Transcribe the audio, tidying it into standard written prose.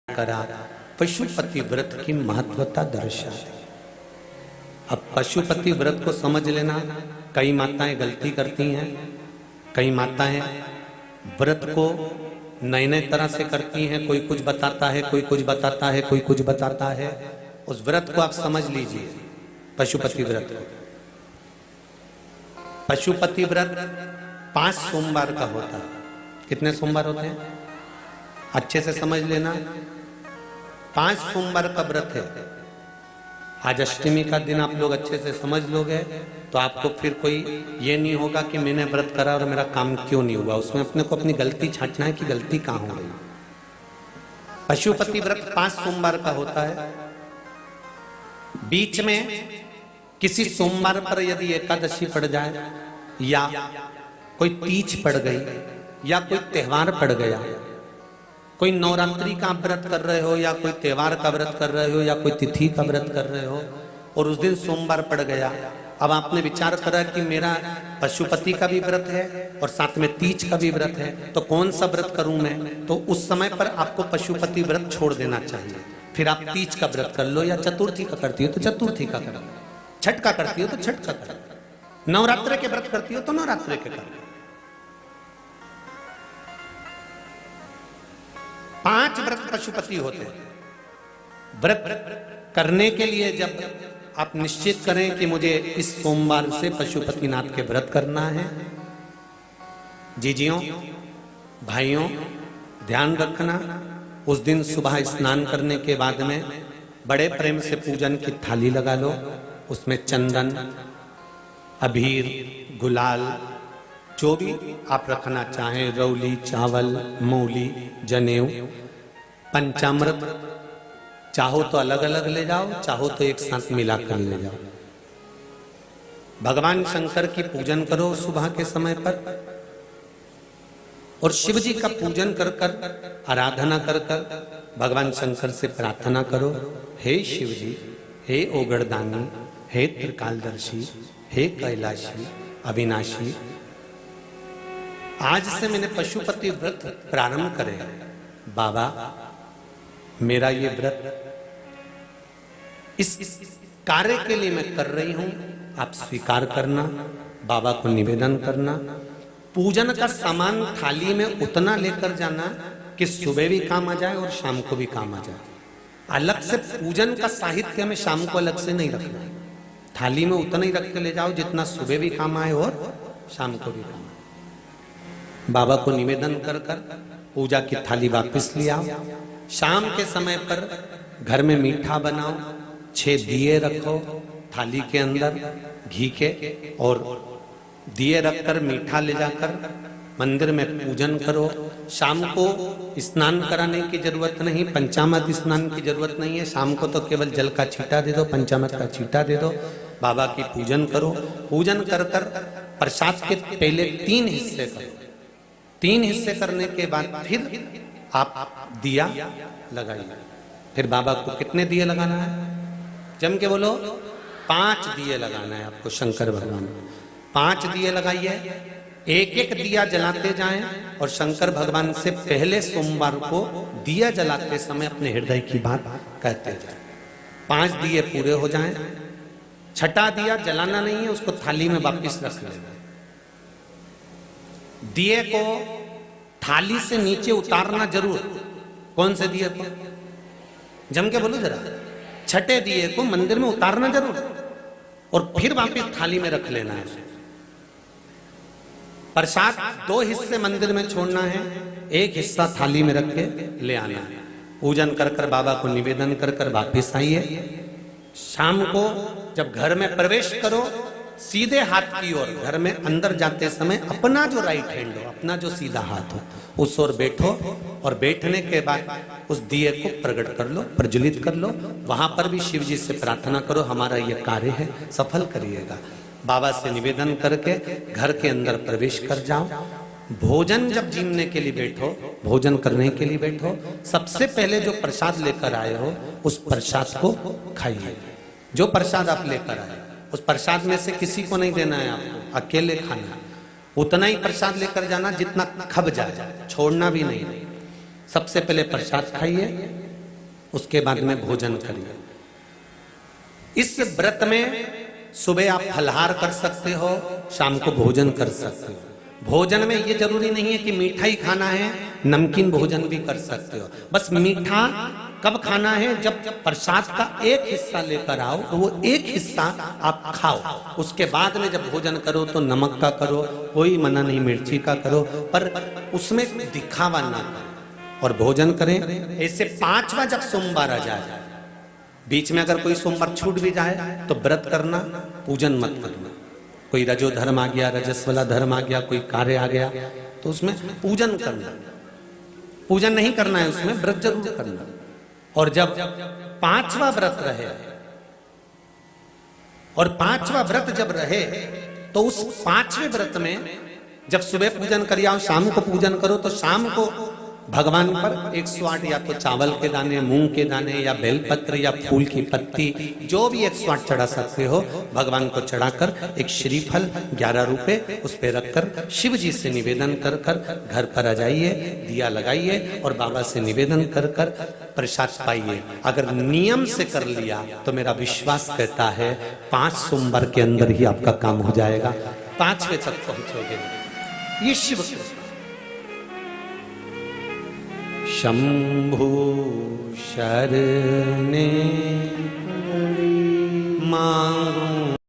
करा पशुपति व्रत की महत्वता दर्शा दी। अब पशुपति व्रत को समझ लेना। कई माताएं गलती करती हैं, कई माताएं व्रत को नए नए तरह से करती हैं। कोई कुछ बताता है, कोई कुछ बताता है, कोई कुछ बताता है। उस व्रत को आप समझ लीजिए, पशुपति व्रत को। पशुपति व्रत 5 सोमवार का होता है। कितने सोमवार होते हैं अच्छे से समझ लेना। 5 सोमवार का व्रत है। आज अष्टमी का दिन आप लोग अच्छे से समझ लोगे तो आपको फिर कोई ये नहीं होगा कि मैंने व्रत करा और मेरा काम क्यों नहीं हुआ। उसमें अपने को अपनी गलती छांटना है कि गलती कहां हो गई। पशुपति व्रत 5 सोमवार का होता है। बीच में किसी सोमवार पर यदि एकादशी पड़ जाए या कोई तीज पड़ गई या कोई त्योहार पड़ गया, कोई नवरात्रि का व्रत कर रहे हो या कोई त्योहार का व्रत कर रहे हो या कोई तिथि का व्रत कर रहे हो और उस दिन सोमवार पड़ गया, अब आपने विचार करा कि मेरा पशुपति का भी व्रत है और साथ में तीज का भी व्रत है, तो कौन सा व्रत करूं मैं। तो उस समय पर आपको पशुपति व्रत छोड़ देना चाहिए। फिर आप तीज का व्रत कर लो या चतुर्थी का करती हो तो चतुर्थी का कर लो, छठ का करती हो तो छठ का कर लो, नवरात्र के व्रत करती हो तो नवरात्र के कर लो। 5 व्रत पशुपति होते हैं। व्रत करने के लिए जब आप निश्चित करें कि मुझे इस सोमवार से पशुपतिनाथ के व्रत करना है, जीजियों भाइयों ध्यान रखना, उस दिन सुबह स्नान करने के बाद में बड़े प्रेम से पूजन की थाली लगा लो। उसमें चंदन, अबीर, गुलाल, जो भी आप रखना चाहें, रौली, चावल, मूली, जनेऊ, पंचामृत, चाहो तो अलग अलग ले जाओ, चाहो तो एक साथ मिलाकर ले जाओ। भगवान शंकर की पूजन करो सुबह के समय पर और शिव जी का पूजन कर कर, आराधना कर कर भगवान शंकर से प्रार्थना करो, हे शिव जी, हे ओगड़दानी, हे त्रिकालदर्शी, हे कैलाशी, अविनाशी, आज से मैंने पशुपति व्रत प्रारंभ करे। बाबा मेरा ये व्रत इस कार्य के लिए मैं कर रही हूं, आप स्वीकार करना। बाबा को निवेदन करना। पूजन का सामान थाली में उतना लेकर जाना कि सुबह भी काम आ जाए और शाम को भी काम आ जाए। अलग से पूजन का साहित्य में शाम को अलग से नहीं रखना। थाली में उतना ही रख के ले जाओ जितना सुबह भी काम आए और शाम को भी काम आए। बाबा को निवेदन कर कर पूजा की थाली वापस ले आओ। शाम के समय पर घर में मीठा बनाओ, 6 दिए रखो थाली के अंदर घी के, और दिए रखकर मीठा ले जाकर मंदिर में पूजन करो। शाम को स्नान कराने की जरूरत नहीं, पंचामृत स्नान की जरूरत नहीं है। शाम को तो केवल जल का छींटा दे दो, पंचामृत का छींटा दे दो। बाबा की पूजन करो। पूजन कर कर प्रसाद के पहले 3 हिस्से करो। 3 हिस्से करने के बाद फिर आप दिया लगाइए। फिर बाबा को कितने दिए लगाना है? जम के बोलो, 5 दिए लगाना है आपको शंकर भगवान को। 5 दिए लगाइए, एक एक दिया जलाते जाएं और शंकर भगवान से पहले सोमवार को दिया जलाते समय अपने हृदय की बात कहते जाएं। 5 दिए पूरे हो जाएं। छठा दिया जलाना नहीं है, उसको थाली में वापस रख लेना। दिए को थाली से नीचे उतारना जरूर। कौन से दिए को? जम के बोलो जरा। छठे दिए को मंदिर में उतारना जरूर और फिर वापस थाली में रख लेना है। प्रसाद 2 हिस्से मंदिर में छोड़ना है, 1 हिस्सा थाली में रख के ले आना है। पूजन कर कर बाबा को निवेदन कर कर वापस आइए। शाम को जब घर में प्रवेश करो, सीधे हाथ की ओर घर में अंदर जाते समय अपना जो राइट हैंड हो, अपना जो सीधा हाथ हो, उस ओर बैठो और बैठने के बाद उस दिए को प्रकट कर लो, प्रज्वलित कर लो। वहां पर भी शिव जी से प्रार्थना करो, हमारा यह कार्य है सफल करिएगा। बाबा से निवेदन करके घर के अंदर प्रवेश कर जाओ। भोजन जब जीमने के लिए बैठो, भोजन करने के लिए बैठो, सबसे पहले जो प्रसाद लेकर आए हो उस प्रसाद को खाइए। जो प्रसाद आप लेकर आए उस प्रसाद में से किसी को नहीं देना है आपको, अकेले खाना। उतना ही प्रसाद लेकर जाना जितना खब जाए, छोड़ना भी नहीं। सबसे पहले प्रसाद खाइए, उसके बाद में भोजन करिए। इस व्रत में सुबह आप फलहार कर सकते हो, शाम को भोजन कर सकते हो। भोजन में ये जरूरी नहीं है कि मीठा ही खाना है, नमकीन भोजन भी कर सकते हो। बस मीठा कब खाना है, जब प्रसाद का एक हिस्सा लेकर आओ तो वो एक हिस्सा आप खाओ। उसके बाद में जब भोजन करो तो नमक का करो, कोई मना नहीं, मिर्ची का करो, पर उसमें दिखावा ना करो और भोजन करें। ऐसे 5वां जब सोमवार आ जाए, बीच में अगर कोई सोमवार छूट भी जाए तो व्रत करना, पूजन मत करना। कोई रजो धर्म आ गया, रजस वाला धर्म आ गया, कोई कार्य आ गया तो उसमें पूजन करना, पूजन नहीं करना है, उसमें व्रत जरूर करना। और जब 5वां व्रत रहे, और 5वां व्रत जब रहे तो उस 5वें व्रत में जब सुबह पूजन करिए और शाम को पूजन करो, तो शाम को भगवान पर 108 या तो चावल के दाने, मूंग के दाने या बेलपत्र या फूल की पत्ती, जो भी 108 चढ़ा सकते हो भगवान को चढ़ाकर एक श्रीफल 11 रुपए उस पे रखकर शिव जी से निवेदन कर कर घर पर आ जाइए, दिया लगाइए और बाबा से निवेदन कर कर प्रसाद पाइए। अगर नियम से कर लिया तो मेरा विश्वास कहता है 5 सोमवार के अंदर ही आपका काम हो जाएगा, 5वें तक पहुंचोगे। ये शिव कृपा। शंभु शरणे मांगू